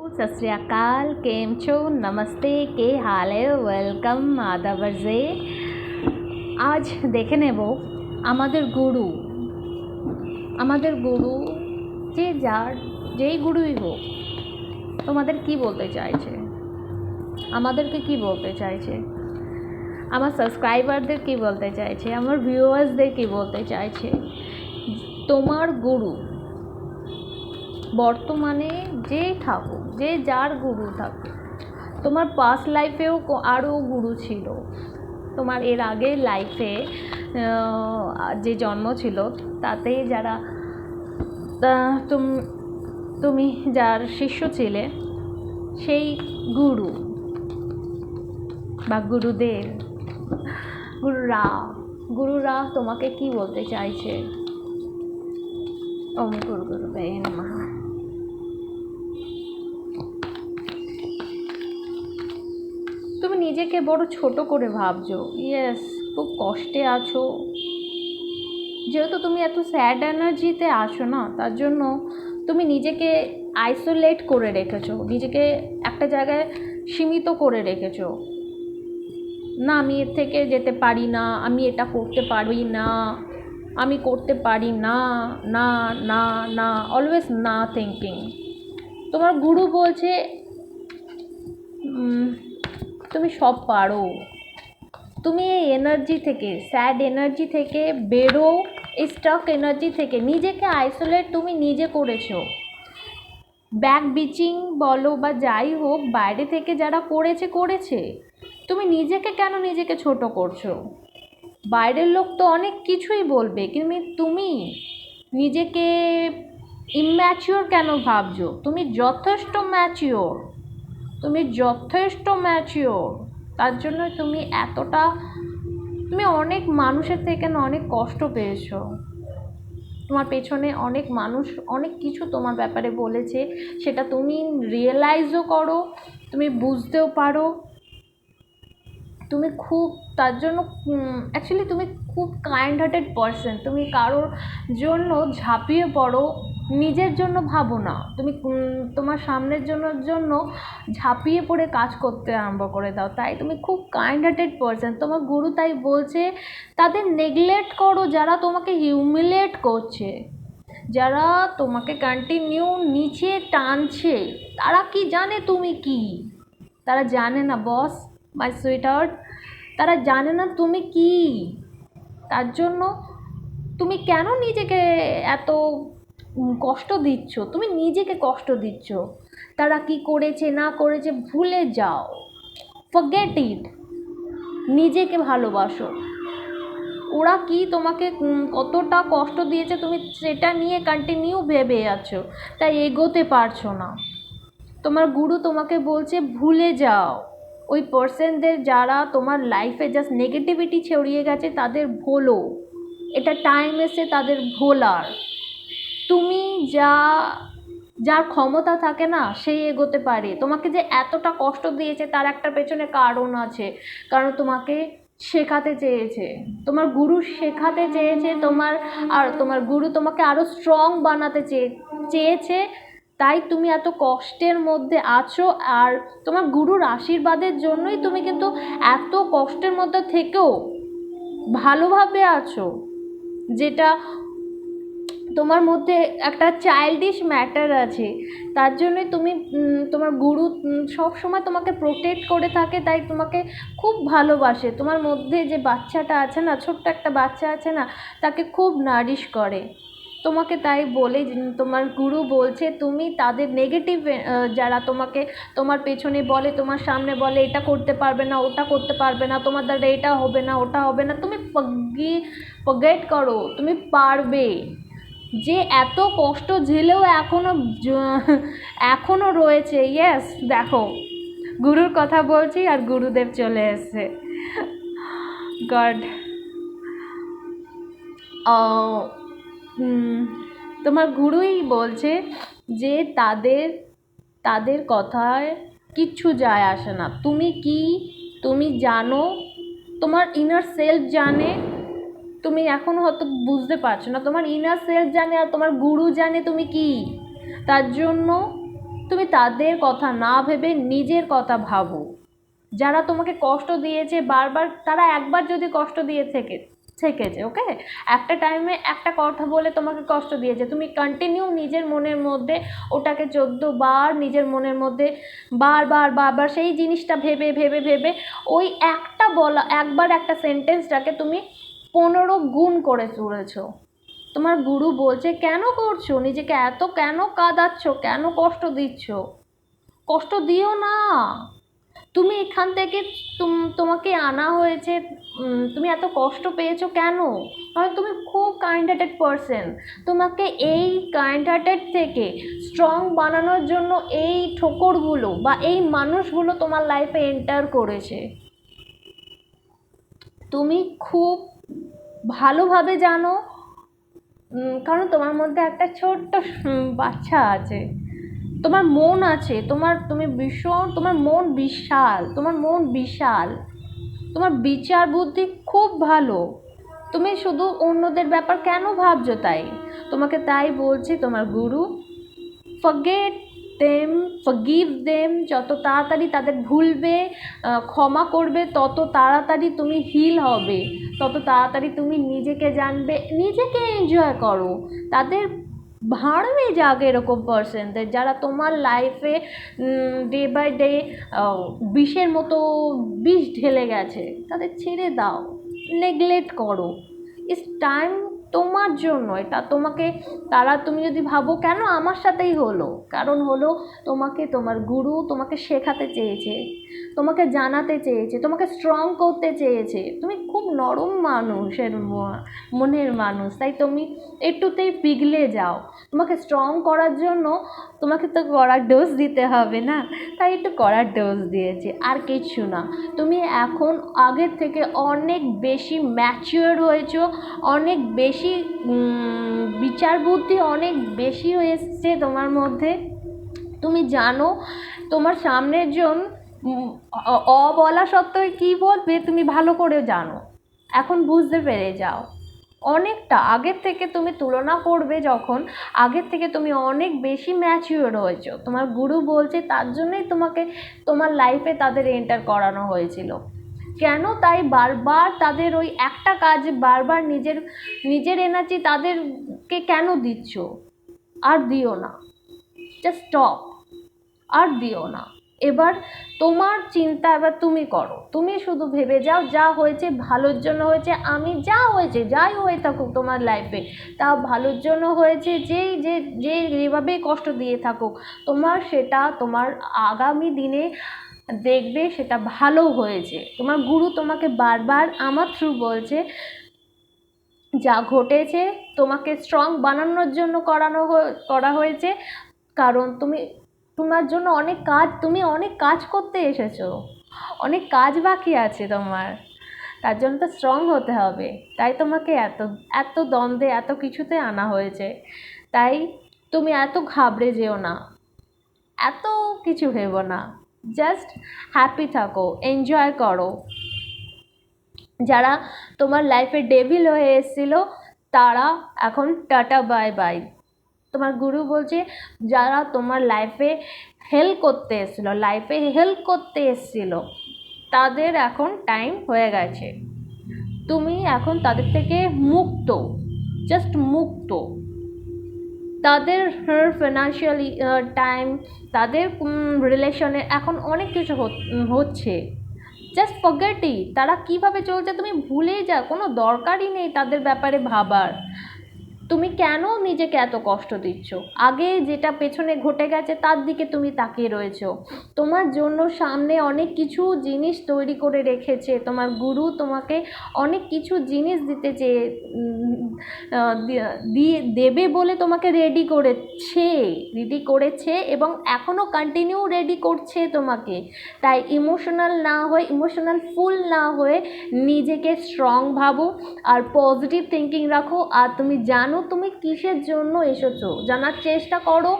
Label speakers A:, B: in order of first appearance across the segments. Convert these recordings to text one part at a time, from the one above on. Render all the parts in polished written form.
A: सत श्री अकाल, केम छो, नमस्ते, के हाल है, ওয়েলকাম আদাবর্জে। আজ দেখে নেব আমাদের গুরু যে যেই গুরুই হোক তোমাদের কি বলতে চাইছে, আমাদেরকে কি বলতে চাইছে, আমার সাবস্ক্রাইবারদের কি বলতে চাইছে, আমার ভিউয়ার্সদের কি বলতে চাইছে। তোমার গুরু বর্তমানে যেই থাকুক, যে যার গুরু থাকুক, তোমার পাস্ট লাইফেও আরও গুরু ছিল, তোমার এর আগে লাইফে যে জন্ম ছিল তাতে যারা তুমি যার শিষ্য ছিলে, সেই গুরু বা গুরুদেব, গুরুরা তোমাকে কি বলতে চাইছে। ওম গুরুদেবে নমঃ। তুমি নিজেকে বড় ছোট করে ভাবছো, ইয়েস, খুব কষ্টে আছো, যেহেতু তুমি এত স্যাড এনার্জিতে আছো না, তার জন্য তুমি নিজেকে আইসোলেট করে রেখেছো, নিজেকে একটা জায়গায় সীমিত করে রেখেছো। না, আমি এর থেকে যেতে পারি না, আমি এটা করতে পারি না, আমি করতে পারি না, না না না, অলওয়েজ না থিঙ্কিং। তোমার গুরু বলছে তুমি সব পারো, তুমি এই এনার্জি থেকে, স্যাড এনার্জি থেকে বেরো, এই স্টাক এনার্জি থেকে। নিজেকে আইসোলেট তুমি নিজে করেছো। ব্যাক বিচিং বলো বা যাই হোক, বাইরে থেকে যারা করেছে, তুমি নিজেকে কেন নিজেকে ছোট করছো? বাইরের লোক তো অনেক কিছুই বলবে, কিন্তু তুমি নিজেকে ইম্যাচিওর কেন ভাবছো? তুমি যথেষ্ট ম্যাচিওর, তার জন্য তুমি তুমি অনেক মানুষের থেকে না অনেক কষ্ট পেয়েছো। তোমার পেছনে অনেক মানুষ অনেক কিছু তোমার ব্যাপারে বলেছে, সেটা তুমি রিয়েলাইজও করো, তুমি বুঝতেও পারো। তুমি খুব, তার জন্য অ্যাকচুয়ালি তুমি খুব কাইন্ড হার্টেড পারসন। তুমি কারোর জন্য ঝাঁপিয়ে পড়ো, নিজের জন্য ভাবো না। তুমি তোমার সামনের জন্য ঝাঁপিয়ে পড়ে কাজ করতে আরম্ভ করে দাও। তাই তুমি খুব কাইন্ড হার্টেড পারসন। তোমার গুরু তাই বলছে তাদের নেগলেক্ট করো, যারা তোমাকে হিউমিলিয়েট করছে, যারা তোমাকে কন্টিনিউ নিচে টানছে। তারা কি জানে তুমি কি? তারা জানে না বস, মাই সুইটহার্ট, তারা জানে না তুমি কি। তার জন্য তুমি কেন নিজেকে এত কষ্ট দিচ্ছ? তুমি নিজেকে কষ্ট দিচ্ছ। তারা কি করেছে না করেছে ভুলে যাও, ফরগেট ইট। নিজেকে ভালোবাসো। ওরা কি তোমাকে কতটা কষ্ট দিয়েছে তুমি সেটা নিয়ে কন্টিনিউ ভেবে আছো, তাই এগোতে পারছো না। তোমার গুরু তোমাকে বলছে ভুলে যাও ওই পার্সনদের, যারা তোমার লাইফে জাস্ট নেগেটিভিটি ছড়িয়ে গেছে, তাদের ভোলো। এটা টাইম এসে তাদের ভোলার। তুমি যার ক্ষমতা থাকে না, সেই এগোতে পারে। তোমাকে যে এতটা কষ্ট দিয়েছে তার একটা পেছনে কারণ আছে, কারণ তোমাকে শেখাতে চেয়েছে, তোমার গুরু শেখাতে চেয়েছে, তোমার গুরু তোমাকে আরও স্ট্রং বানাতে চেয়েছে। তাই তুমি এত কষ্টের মধ্যে আছো, আর তোমার গুরুর আশীর্বাদের জন্যই তুমি কিন্তু এত কষ্টের মধ্যে থেকেও ভালোভাবে আছো, যেটা তোমার মধ্যে একটা চাইল্ডিশ ম্যাটার আছে। তার জন্যই তুমি, তোমার গুরু সব সময় তোমাকে প্রোটেক্ট করে থাকে, তাই তোমাকে খুব ভালোবাসে। তোমার মধ্যে যে বাচ্চাটা আছে না, ছোট্ট একটা বাচ্চা আছে না, তাকে খুব নারিশ করে তোমাকে। তাই বলে তোমার গুরু বলছে তুমি তাদের নেগেটিভ, যারা তোমাকে তোমার পেছনে বলে, তোমার সামনে বলে এটা করতে পারবে না, ওটা করতে পারবে না, তোমার দ্বারা এটা হবে না, ওটা হবে না, তুমি ফরগেট করো, তুমি পারবে। যে এত কষ্ট ঝেলেও এখনো রয়েছে, ইয়েস, দেখো গুরুর কথা বলছি আর গুরুদেব চলে এসছে। গড, তোমার গুরুই বলছে যে তাদের কথায় কিচ্ছু যায় আসে না। তুমি কি, তুমি জানো, তোমার ইনার সেলফ জানে। তুমি এখনও হয়তো বুঝতে পারছো না, তোমার ইনার সেলফ জানে আর তোমার গুরু জানে তুমি কি। তার জন্য তুমি তাদের কথা না ভেবে নিজের কথা ভাবো। যারা তোমাকে কষ্ট দিয়েছে বারবার, তারা একবার যদি কষ্ট দিয়ে থেকেছে, ওকে, একটা টাইমে একটা কথা বলে তোমাকে কষ্ট দিয়েছে, তুমি কন্টিনিউ নিজের মনের মধ্যে ওটাকে 14 বার নিজের মনের মধ্যে বারবার বারবার সেই জিনিসটা ভেবে ভেবে ভেবে ওই একটা বলা একবার একটা সেন্টেন্সটাকে তুমি 15 গুণ করে তুলেছো। তোমার গুরু বলছে কেন করছো, নিজেকে এত কেন কাঁদাচ্ছ, কেন কষ্ট দিচ্ছ? কষ্ট দিও না। তুমি এখান থেকে তোমাকে আনা হয়েছে, তুমি এত কষ্ট পেয়েছো কেন? কারণ তুমি খুব কাইন্ড হার্টেড পারসন। তোমাকে এই কাইন্ড হার্টেড থেকে স্ট্রং বানানোর জন্য এই ঠোকরগুলো বা এই মানুষগুলো তোমার লাইফে এন্টার করেছে। তুমি খুব ভালোভাবে জানো, কারণ তোমার মধ্যে একটা ছোট্ট বাচ্চা আছে, তোমার মন আছে, তুমি ভীষণ, তোমার মন বিশাল, তোমার মন বিশাল, তোমার বিচার বুদ্ধি খুব ভালো। তুমি শুধু অন্যদের ব্যাপার কেন ভাবছো? তাই তোমাকে তাই বলছি তোমার গুরু, ফরগেট দেম, ফরগিভ দেম। যত তাড়াতাড়ি তাদের ভুলবে, ক্ষমা করবে, তত তাড়াতাড়ি তুমি হিল হবে, তত তাড়াতাড়ি তুমি নিজেকে জানবে, নিজেকে এনজয় করো। তাদের ভাঁড়বে যাক এরকম পার্সনদের, যারা তোমার লাইফে ডে বাই ডে বিষের মতো বিষ ঢেলে গেছে। তাদের ছেড়ে দাও, নেগলেক্ট করো। ইটস টাইম তোমার জন্য, এটা তোমাকে, তুমি যদি ভাবো কেন আমার সাথেই হলো, কারণ হলো তোমাকে তোমার গুরু তোমাকে শেখাতে চেয়েছে, তোমাকে জানাতে চেয়েছে, তোমাকে স্ট্রং করতে চেয়েছে। তুমি খুব নরম মানুষের মনের মানুষ, তাই তুমি একটুতেই পিঘলে যাও। তোমাকে স্ট্রং করার জন্য তোমাকে তো কড়ার ডোজ দিতে হবে না, তাই একটু কড়ার ডোজ দিয়েছি, আর কিচ্ছু না। তুমি এখন আগের থেকে অনেক বেশি ম্যাচিওর হয়েছো, অনেক বেশি বিচার বুদ্ধি অনেক বেশি হয়েছে তোমার মধ্যে। তুমি জানো তোমার সামনের জন বলা সত্ত্বেও কী বলবে তুমি ভালো করে জানো, এখন বুঝতে পেরে যাও। অনেকটা আগের থেকে তুমি তুলনা করবে যখন, আগের থেকে তুমি অনেক বেশি ম্যাচিওর হয়েছো। তোমার গুরু বলছে তার জন্যই তোমাকে তোমার লাইফে তাদের এন্টার করানো হয়েছিল। কেন তাই বারবার তাদের ওই একটা কাজ বারবার নিজের এনার্জি তাদেরকে কেন দিচ্ছ? আর দিও না, জাস্ট স্টপ, আর দিও না। এবার তোমার চিন্তা এবার তুমি করো, তুমি শুধু ভেবে যাও যা হয়েছে ভালোর জন্য হয়েছে, আমি যা হয়েছে যাই হয়ে থাকুক তোমার লাইফে তা ভালোর জন্য হয়েছে। যেভাবেই কষ্ট দিয়ে থাকুক তোমার, সেটা তোমার আগামী দিনে দেখবে সেটা ভালো হয়েছে। তোমার গুরু তোমাকে বারবার আমার থ্রু বলছে যা ঘটেছে তোমাকে স্ট্রং বানানোর জন্য করা হয়েছে, কারণ তোমার জন্য তুমি অনেক কাজ করতে এসেছো, অনেক কাজ বাকি আছে তোমার, তার জন্য তো স্ট্রং হতে হবে। তাই তোমাকে এত এত দ্বন্দ্বে এত কিছুতে আনা হয়েছে। তাই তুমি এত ঘাবড়ে যেও না, এত কিছু ভেবো না, জাস্ট হ্যাপি থাকো, এনজয় করো। যারা তোমার লাইফে ডেভিল হয়ে এসেছিলো তারা এখন টাটা বাই বাই। তোমার গুরু বলছে যারা তোমার লাইফে হেল্প করতে এসেছিলো তাদের এখন টাইম হয়ে গেছে। তুমি এখন তাদের থেকে মুক্ত, জাস্ট মুক্ত। তাদের ফিনান্সিয়াল টাইম, তাদের রিলেশনে এখন অনেক কিছু হচ্ছে, জাস্ট ফরগেট ইট। তারা কীভাবে চলছে তুমি ভুলেই যাও, কোনো দরকারই নেই তাদের ব্যাপারে ভাবার। তুমি কেন নিজেকে এত কষ্ট দিচ্ছ? আগে যেটা পেছনে ঘটে গেছে তার দিকে তুমি তাকিয়ে রয়েছো। তোমার জন্য সামনে অনেক কিছু জিনিস তৈরি করে রেখেছে তোমার গুরু, তোমাকে অনেক কিছু জিনিস দেবে বলে তোমাকে রেডি করেছে এবং এখনও কন্টিনিউ রেডি করছে তোমাকে। তাই ইমোশনাল ফুল না হয়ে নিজেকে স্ট্রং ভাবো আর পজিটিভ থিঙ্কিং রাখো। আর তুমি জানো তুমি কিসের জন্য এসেছো, জানার চেষ্টা করো,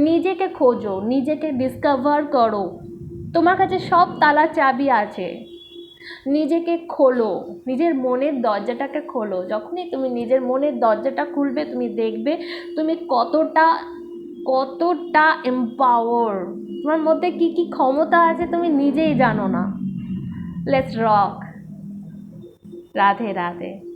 A: নিজেকে খোঁজো, নিজেকে ডিসকভার করো। তোমার কাছে সব তালার চাবি আছে, নিজেকে খোলো, নিজের মনের দরজাটাকে খোলো। যখনই তুমি নিজের মনের দরজাটা খুলবে তুমি দেখবে তুমি কতটা কতটা এম্পাওয়ার, তোমার মধ্যে কি কি ক্ষমতা আছে তুমি নিজেই জানো না। Let's rock. রাধে রাধে।